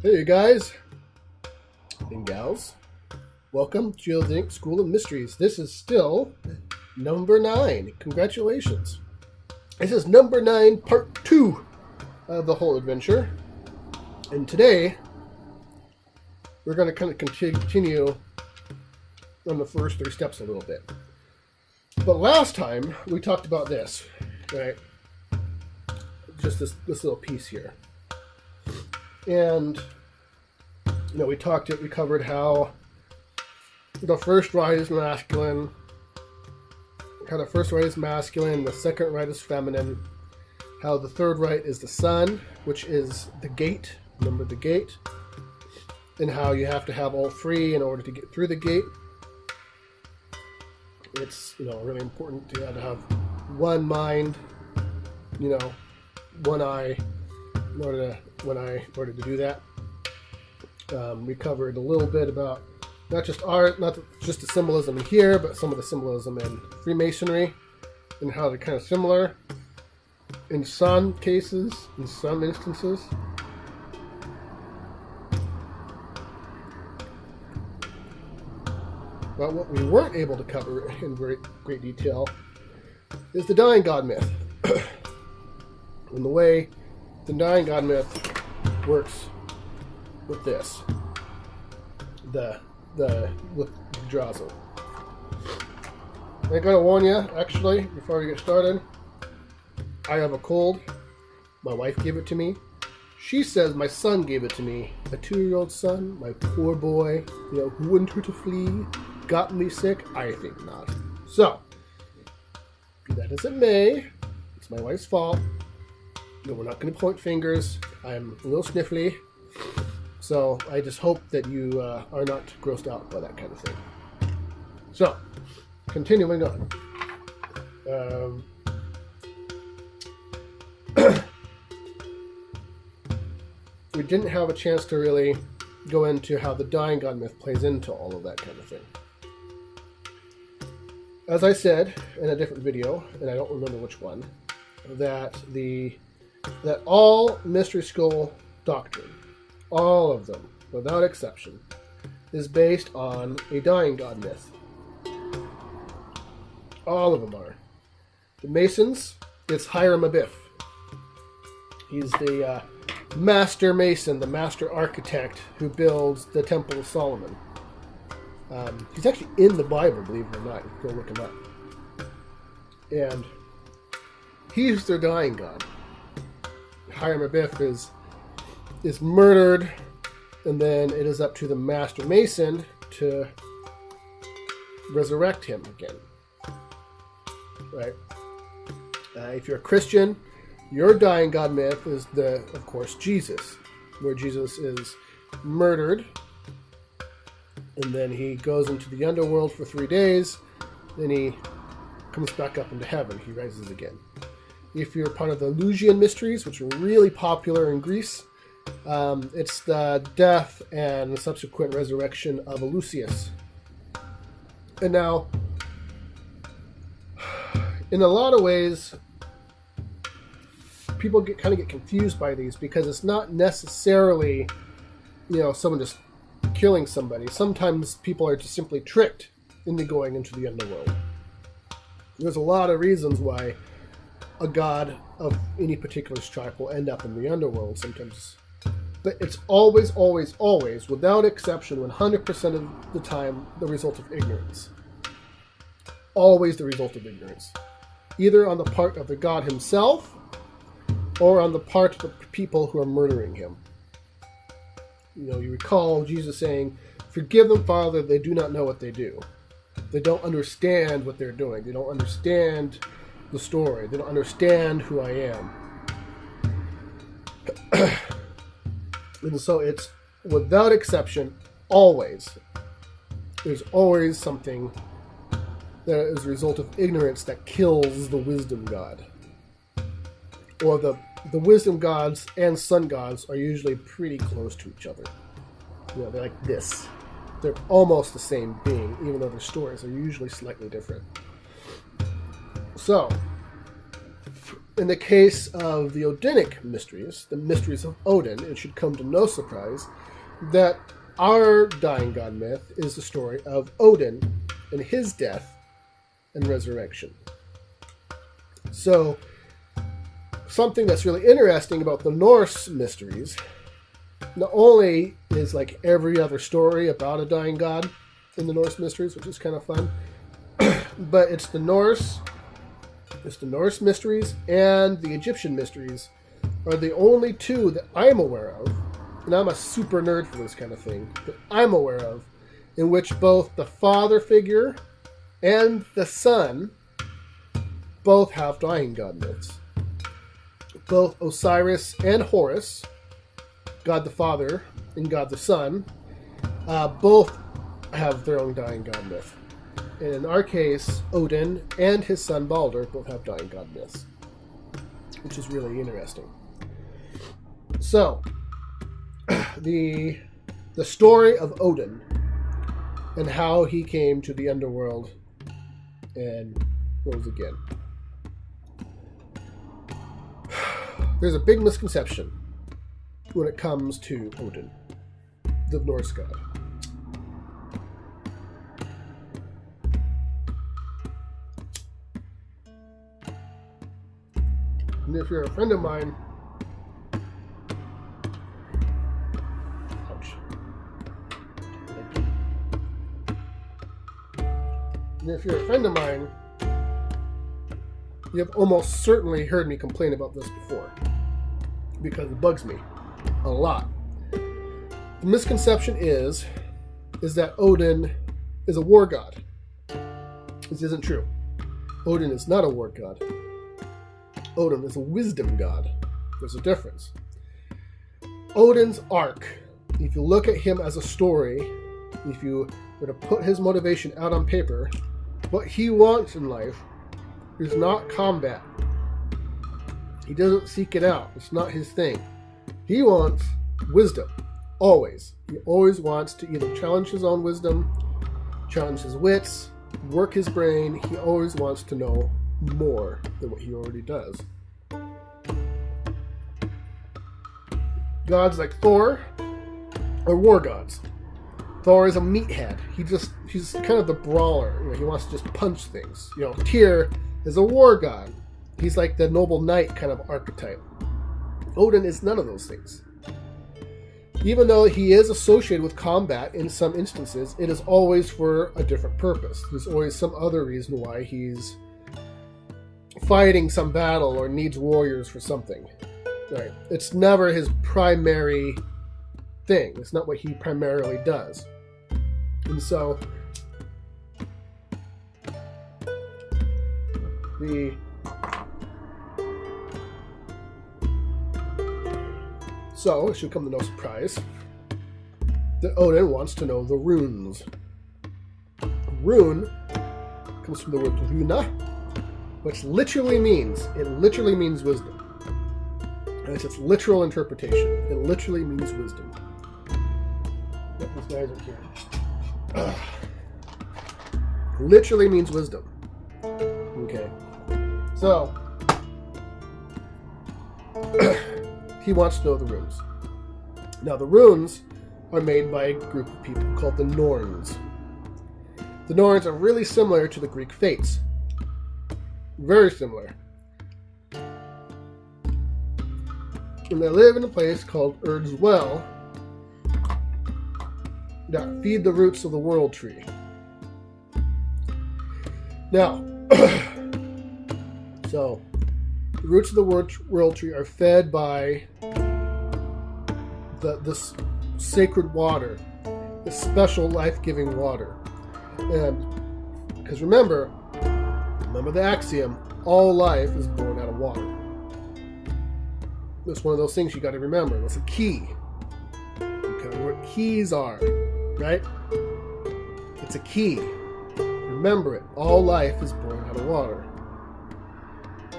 Hey guys and gals, welcome to Jill Dink School of Mysteries. This is still number 9. Congratulations. This is number 9, part 2 of the whole adventure. And today, we're going to kind of continue on the first 3 steps a little bit. But last time, we talked about this, right? Just this little piece here. And, we covered how the first right is masculine, the second right is feminine, how the third right is the sun, which is the gate, remember the gate, and how you have to have all 3 in order to get through the gate. It's, really important to have one mind, one eye, in order to do that. We covered a little bit about not just art, not just the symbolism in here, but some of the symbolism in Freemasonry and how they're kind of similar in some cases, in some instances. But what we weren't able to cover in very great detail is the dying god myth. And the way the dying god myth works with this, with Drazel. I gotta warn you, actually, before we get started, I have a cold. My wife gave it to me. She says my son gave it to me. A 2-year-old son, my poor boy, who wouldn't hurt a flea, got me sick. I think not. So, be that as it may, it's my wife's fault. We're not going to point fingers. I'm a little sniffly. So I just hope that you are not grossed out by that kind of thing. So, continuing on. We didn't have a chance to really go into how the dying god myth plays into all of that kind of thing. As I said in a different video, and I don't remember which one, that all mystery school doctrine, all of them, without exception, is based on a dying god myth. All of them are. The Masons, it's Hiram Abiff. He's the master mason, the master architect who builds the Temple of Solomon. He's actually in the Bible, believe it or not. Go look him up. And he's their dying god. Hiram Abiff is murdered, and then it is up to the master mason to resurrect him again. Right? If you're a Christian, your dying god myth is of course, Jesus, where Jesus is murdered, and then he goes into the underworld for 3 days, then he comes back up into heaven. He rises again. If you're part of the Eleusinian mysteries, which are really popular in Greece, it's the death and the subsequent resurrection of Eleusis. And now, in a lot of ways, people get confused by these because it's not necessarily, someone just killing somebody. Sometimes people are just simply tricked into going into the underworld. There's a lot of reasons why a god of any particular stripe will end up in the underworld sometimes. But it's always, always, always, without exception, 100% of the time, the result of ignorance. Always the result of ignorance. Either on the part of the god himself, or on the part of the people who are murdering him. You recall Jesus saying, "Forgive them, Father, they do not know what they do." They don't understand what they're doing. They don't understand the story. They don't understand who I am. And so it's, without exception, always. There's always something that is a result of ignorance that kills the wisdom god. Or the wisdom gods and sun gods are usually pretty close to each other. They're like this. They're almost the same being, even though their stories are usually slightly different. So, in the case of the Odinic mysteries, the mysteries of Odin, it should come to no surprise that our dying god myth is the story of Odin and his death and resurrection. So, something that's really interesting about the Norse mysteries, not only is like every other story about a dying god in the Norse mysteries, which is kind of fun, but it's the Norse mysteries and the Egyptian mysteries are the only two that I'm aware of, and I'm a super nerd for this kind of thing, that I'm aware of, in which both the father figure and the son both have dying god myths. Both Osiris and Horus, God the Father and God the Son, both have their own dying god myth. And in our case, Odin and his son Balder both have dying god myths, which is really interesting. So, the story of Odin and how he came to the underworld and rose again. There's a big misconception when it comes to Odin, the Norse god. And if you're a friend of mine, ouch. And if you're a friend of mine, you have almost certainly heard me complain about this before, because it bugs me a lot. The misconception is that Odin is a war god. This isn't true. Odin is not a war god. Odin is a wisdom god. There's a difference. Odin's arc, if you look at him as a story, if you were to put his motivation out on paper, what he wants in life is not combat. He doesn't seek it out. It's not his thing. He wants wisdom. Always. He always wants to either challenge his own wisdom, challenge his wits, work his brain. He always wants to know more than what he already does. Gods like Thor are war gods. Thor is a meathead. He's kind of the brawler. You know, he wants to just punch things. You know, Tyr is a war god. He's like the noble knight kind of archetype. Odin is none of those things. Even though he is associated with combat in some instances, it is always for a different purpose. There's always some other reason why he's fighting some battle or needs warriors for something. Right? It's never his primary thing. It's not what he primarily does. And so it should come to no surprise that Odin wants to know the runes. Rune comes from the word runa, which literally means wisdom. And it's its literal interpretation. It literally means wisdom. Yep, these guys are here. Literally means wisdom. Okay. So, he wants to know the runes. Now, the runes are made by a group of people called the Norns. The Norns are really similar to the Greek Fates. Very similar. And they live in a place called Urd's Well that feed the roots of the world tree. Now, so the roots of the world tree are fed by this sacred water, this special life-giving water. And because remember the axiom, all life is born out of water. That's one of those things you got to remember. That's a key. Because where keys are, right? It's a key. Remember it. All life is born out of water.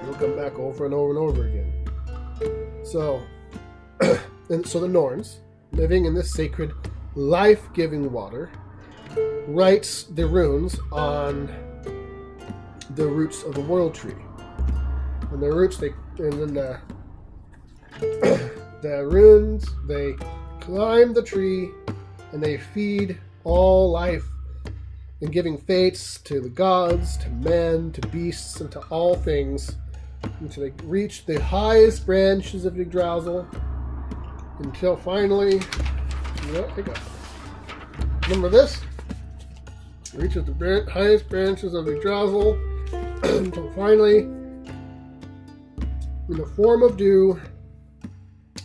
It'll come back over and over and over again. So, so the Norns, living in this sacred, life-giving water, writes the runes on the roots of the world tree. And the roots, and then the runes, they climb the tree, and they feed all life, and giving fates to the gods, to men, to beasts, and to all things, until they reach the highest branches of Yggdrasil, until finally, remember this? Reaches the highest branches of Yggdrasil, until finally, in the form of dew,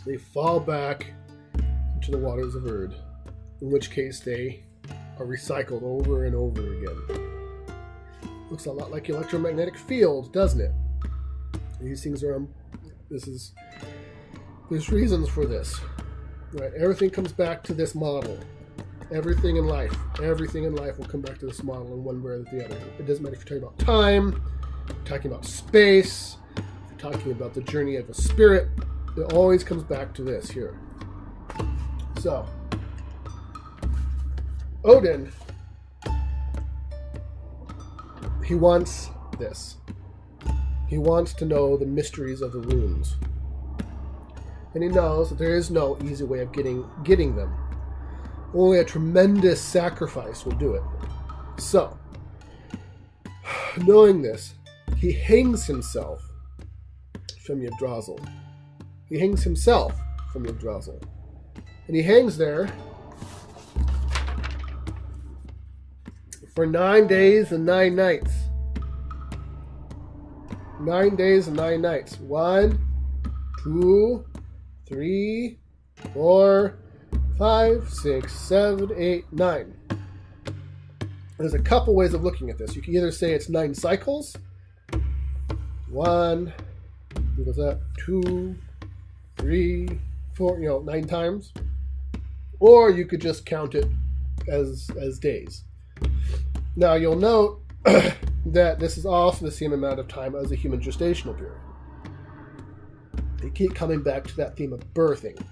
they fall back into the waters of Erd, in which case they are recycled over and over again. Looks a lot like electromagnetic fields, doesn't it? These things are, there's reasons for this. Right? Everything comes back to this model. Everything in life will come back to this model in one way or the other. It doesn't matter if you're talking about time, talking about space, talking about the journey of a spirit. It always comes back to this here. So, Odin, he wants this. He wants to know the mysteries of the runes. And he knows that there is no easy way of getting them. Only a tremendous sacrifice will do it. So, knowing this, he hangs himself from Yggdrasil. He hangs himself from Yggdrasil. And he hangs there for 9 days and 9 nights. 9 days and 9 nights. 1, 2, 3, 4, 5, 6, 7, 8, 9. There's a couple ways of looking at this. You can either say it's 9 cycles. 1, what was that? 2, 3, 4, 9 times. Or you could just count it as days. Now you'll note that this is also the same amount of time as a human gestational period. They keep coming back to that theme of birthing.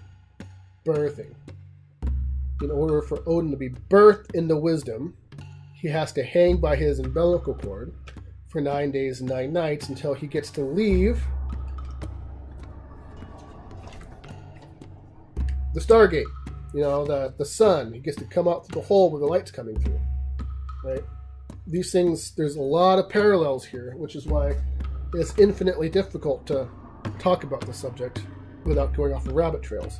Birthing. In order for Odin to be birthed into wisdom, he has to hang by his umbilical cord for 9 days and 9 nights until he gets to leave the Stargate. The sun. He gets to come out through the hole where the light's coming through. Right? These things, there's a lot of parallels here, which is why it's infinitely difficult to talk about the subject without going off the rabbit trails.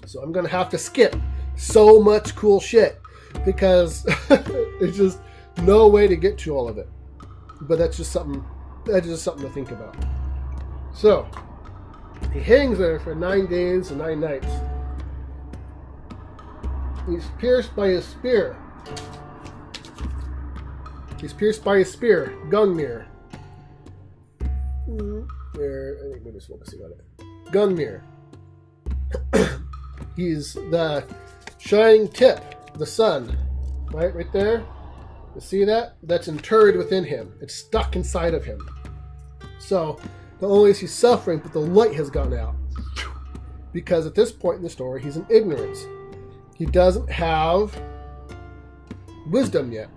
So I'm going to have to skip so much cool shit because there's just no way to get to all of it. But that's just something to think about. So he hangs there for 9 days and 9 nights. He's pierced by his spear. Gungnir. I think we're just focusing on it. Gungnir. He's the shining tip, the sun. Right there. You see that? That's interred within him. It's stuck inside of him. So, not only is he suffering, but the light has gone out. Because at this point in the story, he's in ignorance. He doesn't have wisdom yet.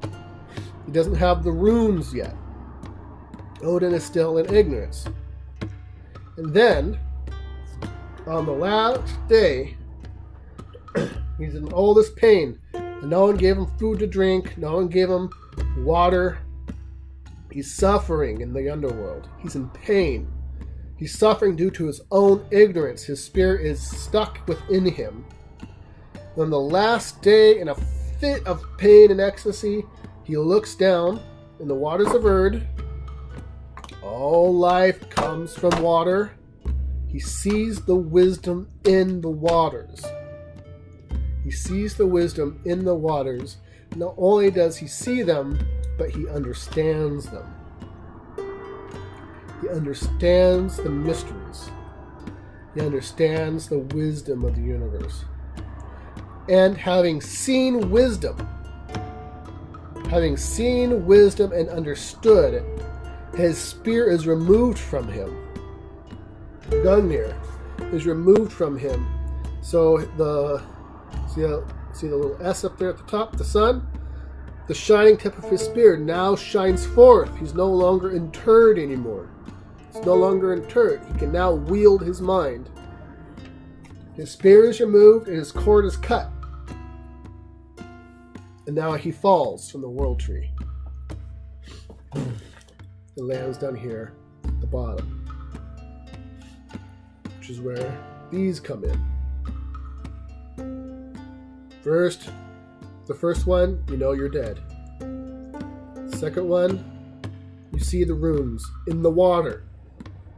He doesn't have the runes yet. Odin is still in ignorance. And then, on the last day, he's in all this pain. And no one gave him food to drink. No one gave him water. He's suffering in the underworld. He's in pain. He's suffering due to his own ignorance. His spirit is stuck within him. On the last day, in a fit of pain and ecstasy, he looks down in the waters of Erd. All life comes from water. He sees the wisdom in the waters. He sees the wisdom in the waters. Not only does he see them, but he understands them. He understands the mysteries. He understands the wisdom of the universe. And having seen wisdom and understood it, his spear is removed from him. Gungnir is removed from him. So see the little S up there at the top, the sun? The shining tip of his spear now shines forth. He's no longer interred anymore. He's no longer interred. He can now wield his mind. His spear is removed and his cord is cut. And now he falls from the world tree. It lands down here at the bottom, which is where these come in. The first one, you know you're dead. Second one, you see the runes in the water.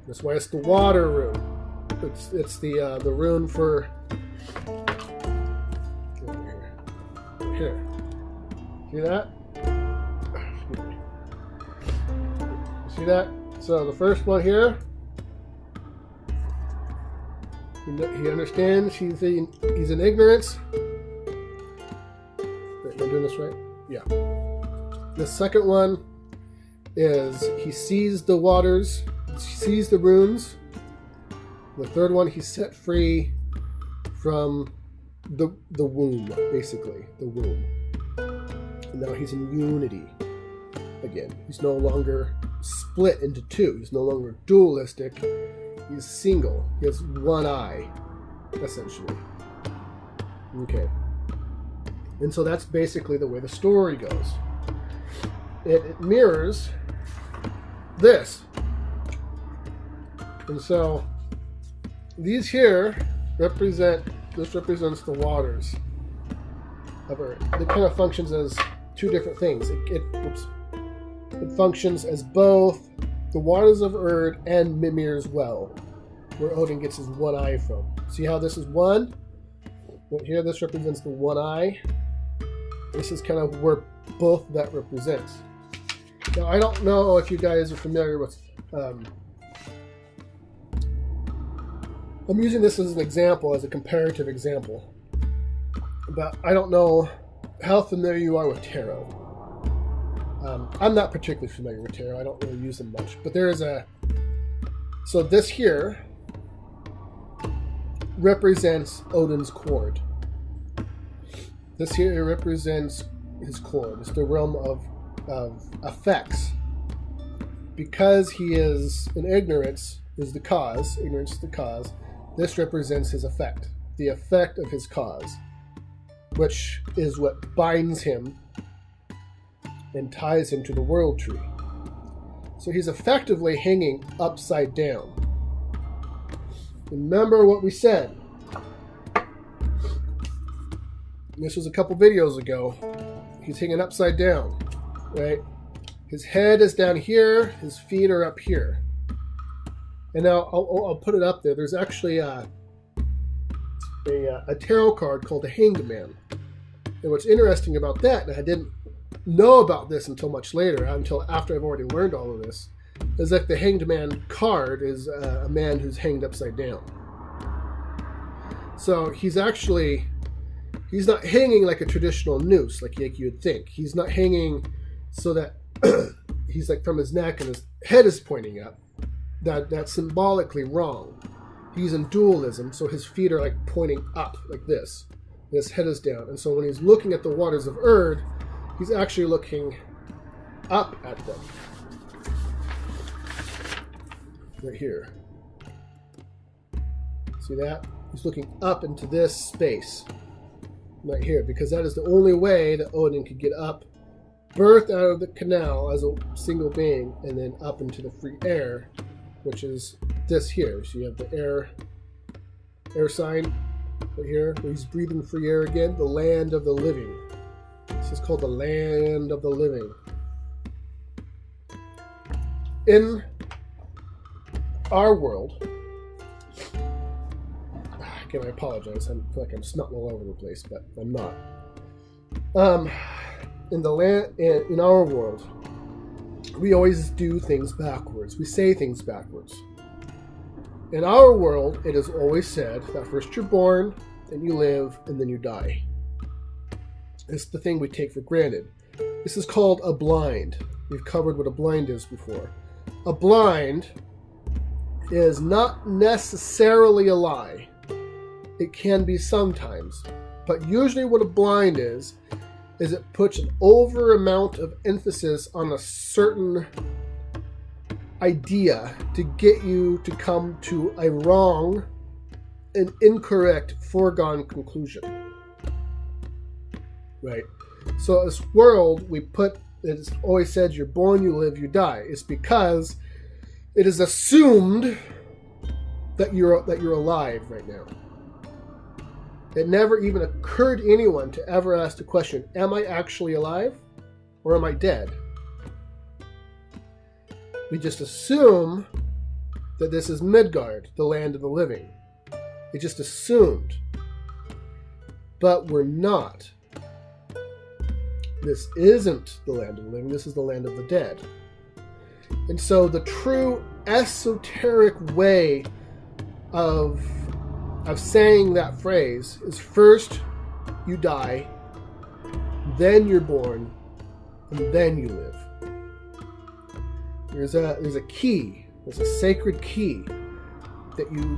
That's why it's the water rune. It's the rune for here. See that? See that? So the first one here, he understands. He's in ignorance. Wait, am I doing this right? Yeah. The second one is he sees the waters, sees the runes. The third one, he's set free from the womb, basically, the womb. And now he's in unity again. He's no longer split into two. He's no longer dualistic. He's single. He has one eye, essentially. Okay. And so that's basically the way the story goes. It mirrors this. And so these here represents the waters of Earth. It kind of functions as two different things. It functions as both the waters of Earth and Mimir's well, where Odin gets his one eye from. See how this is one? Well, here this represents the one eye. This is kind of where both that represents. Now, I don't know if you guys are familiar with... I'm using this as an example, as a comparative example. But I don't know how familiar you are with tarot. I'm not particularly familiar with tarot. I don't really use them much. But there is a... So this here represents Odin's cord. This here represents his cord. It's the realm of effects. Because he is in ignorance is the cause. Ignorance is the cause. This represents his effect. The effect of his cause. Which is what binds him and ties him to the world tree. So he's effectively hanging upside down. Remember what we said. This was a couple videos ago. He's hanging upside down, right? His head is down here, his feet are up here. And now I'll put it up there. There's actually a tarot card called the Hanged Man. And what's interesting about that, and I didn't know about this until much later, until after I've already learned all of this, is that the Hanged Man card is a man who's hanged upside down. So he's not hanging like a traditional noose, like you'd think. He's not hanging so that he's like from his neck and his head is pointing up. That's symbolically wrong. He's in dualism, so his feet are like pointing up like this. His head is down. And so when he's looking at the waters of Erd, he's actually looking up at them. Right here. See that? He's looking up into this space. Right here. Because that is the only way that Odin could get up, birthed out of the canal as a single being, and then up into the free air, which is this here. So you have the air sign right here, where he's breathing free air again, the land of the living. This is called the land of the living. In our world, again, I apologize. I feel like I'm snotting all over the place, but I'm not. In our world, we always do things backwards. We say things backwards. In our world, it is always said that first you're born, then you live, and then you die. It's the thing we take for granted. This is called a blind. We've covered what a blind is before. A blind is not necessarily a lie. It can be sometimes. But usually what a blind is it puts an over amount of emphasis on a certain idea to get you to come to a wrong and incorrect foregone conclusion. Right? So this world, it's always said you're born, you live, you die. It's because it is assumed that you're alive right now. It never even occurred to anyone to ever ask the question, am I actually alive or am I dead? We just assume that this is Midgard, the land of the living. It just assumed. But we're not. This isn't the land of the living, this is the land of the dead. And so the true esoteric way of saying that phrase is first you die, then you're born, and then you live. There's a key, there's a sacred key that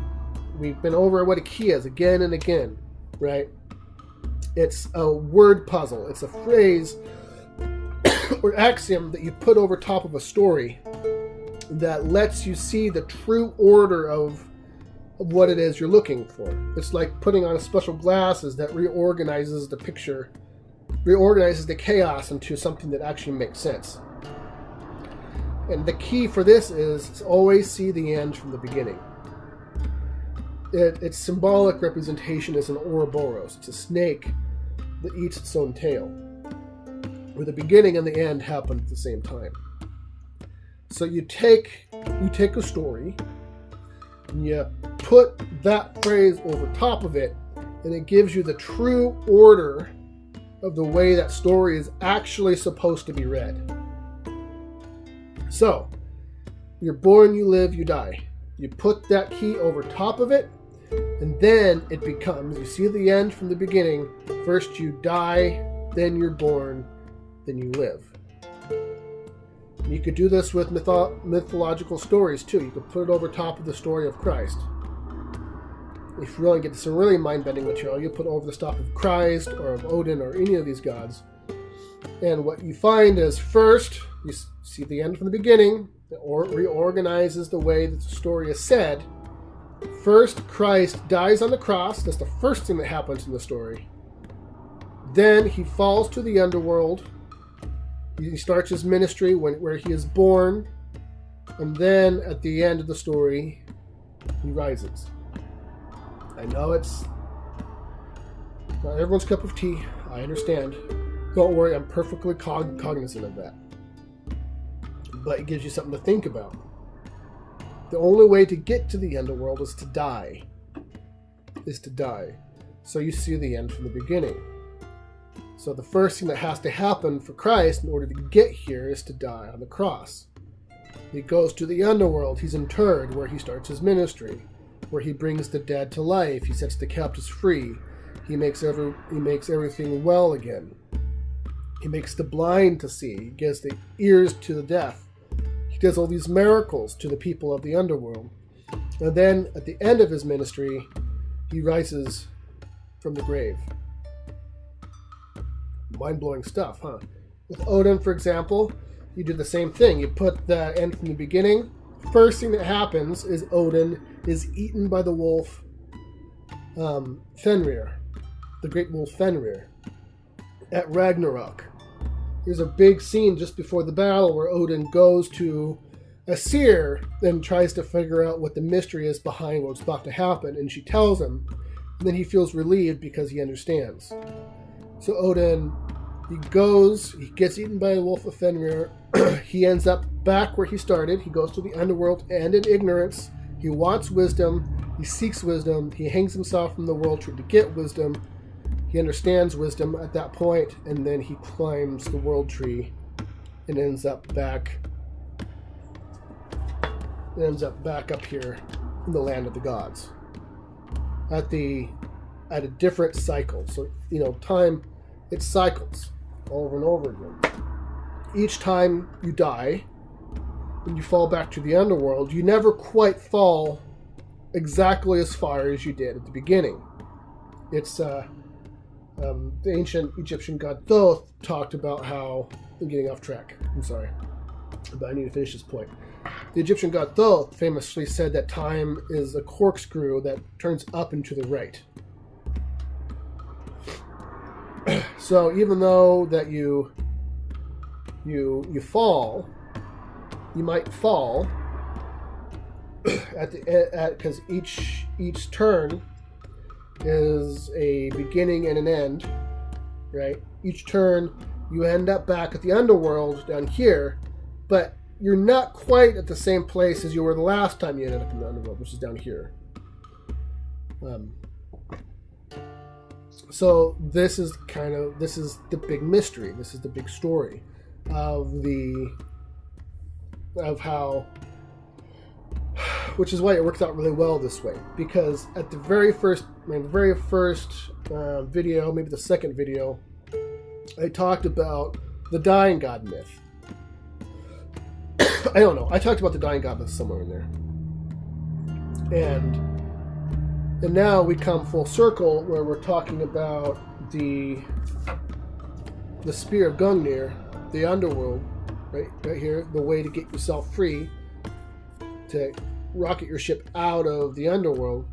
we've been over what a key is again and again, right? It's a word puzzle. It's a phrase or axiom that you put over top of a story that lets you see the true order of what it is you're looking for. It's like putting on a special glasses that reorganizes the picture, reorganizes the chaos into something that actually makes sense. And the key for this is to always see the end from the beginning. Its symbolic representation is an Ouroboros. It's a snake that eats its own tail, where the beginning and the end happen at the same time. So you take a story and you put that phrase over top of it, and it gives you the true order of the way that story is actually supposed to be read. So, you're born, you live, you die. You put that key over top of it, and then it becomes, you see the end from the beginning. First you die, then you're born, then you live. You could do this with mythological stories too. You could put it over top of the story of Christ. If you really get some really mind-bending material, you put it over the top of Christ or of Odin or any of these gods. And what you find is first, you see the end from the beginning. It reorganizes the way that the story is said. First, Christ dies on the cross. That's the first thing that happens in the story. Then he falls to the underworld. He starts his ministry where he is born. And then at the end of the story, he rises. I know it's not everyone's cup of tea. I understand. Don't worry, I'm perfectly cognizant of that. But it gives you something to think about. The only way to get to the underworld is to die. So you see the end from the beginning. So the first thing that has to happen for Christ in order to get here is to die on the cross. He goes to the underworld. He's interred, where he starts his ministry, where he brings the dead to life. He sets the captives free. He makes everything well again. He makes the blind to see. He gives the ears to the deaf. He does all these miracles to the people of the underworld. And then at the end of his ministry, he rises from the grave. Mind-blowing stuff, huh? With Odin, for example, you do the same thing. You put the end from the beginning. First thing that happens is Odin is eaten by the wolf Fenrir, the great wolf Fenrir, at Ragnarok. There's a big scene just before the battle where Odin goes to a seer and tries to figure out what the mystery is behind what's about to happen, and she tells him, and then he feels relieved because he understands. So Odin, he gets eaten by a wolf of Fenrir. He ends up back where he started. He goes to the underworld and in ignorance. He wants wisdom. He seeks wisdom. He hangs himself from the world tree to get wisdom. He understands wisdom at that point, and then he climbs the world tree and ends up back up here in the land of the gods. At a different cycle. So, time, it cycles over and over again. Each time you die and you fall back to the underworld, you never quite fall exactly as far as you did at the beginning. It's the ancient Egyptian god Thoth talked about how I'm getting off track. I'm sorry, but I need to finish this point. The Egyptian god Thoth famously said that time is a corkscrew that turns up and to the right. So even though that you fall, you might fall because each turn is a beginning and an end, right? Each turn you end up back at the underworld down here, but you're not quite at the same place as you were the last time you ended up in the underworld, which is down here. So this is the big mystery. This is the big story of how, which is why it works out really well this way. Because at the my very first video, maybe the second video, I talked about the dying god myth. I don't know. I talked about the dying god myth somewhere in there, and now we come full circle where we're talking about the spear of Gungnir, the underworld, right here, the way to get yourself free, to rocket your ship out of the underworld.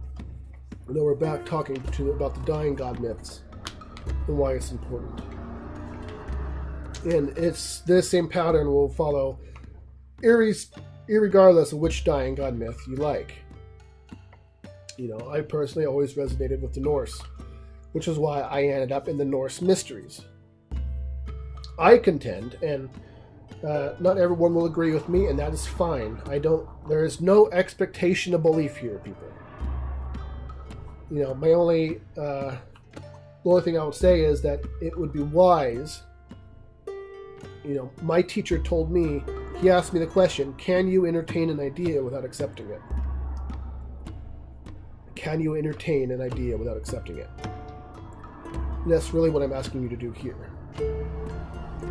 And then we're back talking about the dying god myths and why it's important. And it's this same pattern will follow irregardless of which dying god myth you like. I personally always resonated with the Norse, which is why I ended up in the Norse mysteries. I contend, and not everyone will agree with me, and that is fine. There is no expectation of belief here, people. The only thing I would say is that it would be wise. My teacher told me, he asked me the question, can you entertain an idea without accepting it? Can you entertain an idea without accepting it? And that's really what I'm asking you to do here.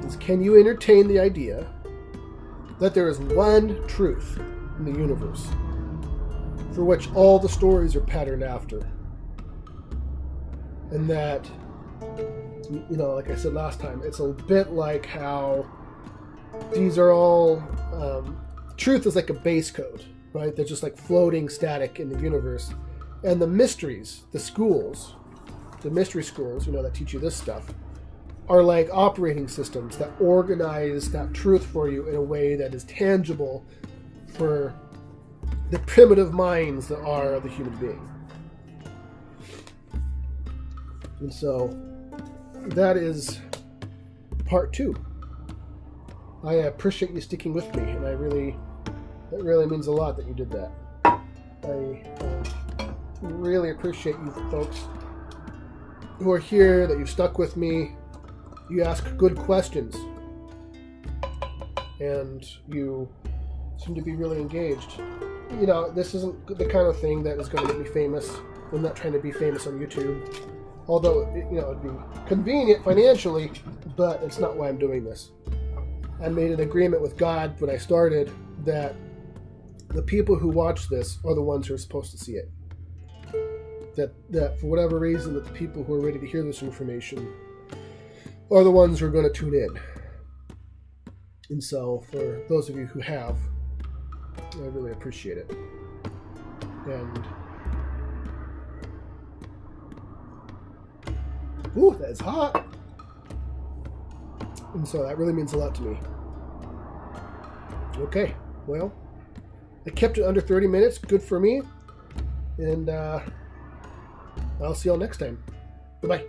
Is can you entertain the idea that there is one truth in the universe for which all the stories are patterned after? And that, like I said last time, it's a bit like how these are all, truth is like a base code, right? They're just like floating static in the universe. And the mysteries, the mystery schools, that teach you this stuff, are like operating systems that organize that truth for you in a way that is tangible for the primitive minds that are the human being. And so that is part 2. I appreciate you sticking with me, and it really means a lot that you did that. I really appreciate you folks who are here, that you've stuck with me. You ask good questions, and you seem to be really engaged. This isn't the kind of thing that is going to make me famous. I'm not trying to be famous on YouTube, although it'd be convenient financially, but it's not why I'm doing this. I made an agreement with God when I started that the people who watch this are the ones who are supposed to see it. That for whatever reason, that the people who are ready to hear this information are the ones who are going to tune in. And so, for those of you who have, I really appreciate it. And ooh, that is hot. And so that really means a lot to me. Okay, well, I kept it under 30 minutes. Good for me. And I'll see y'all next time. Goodbye.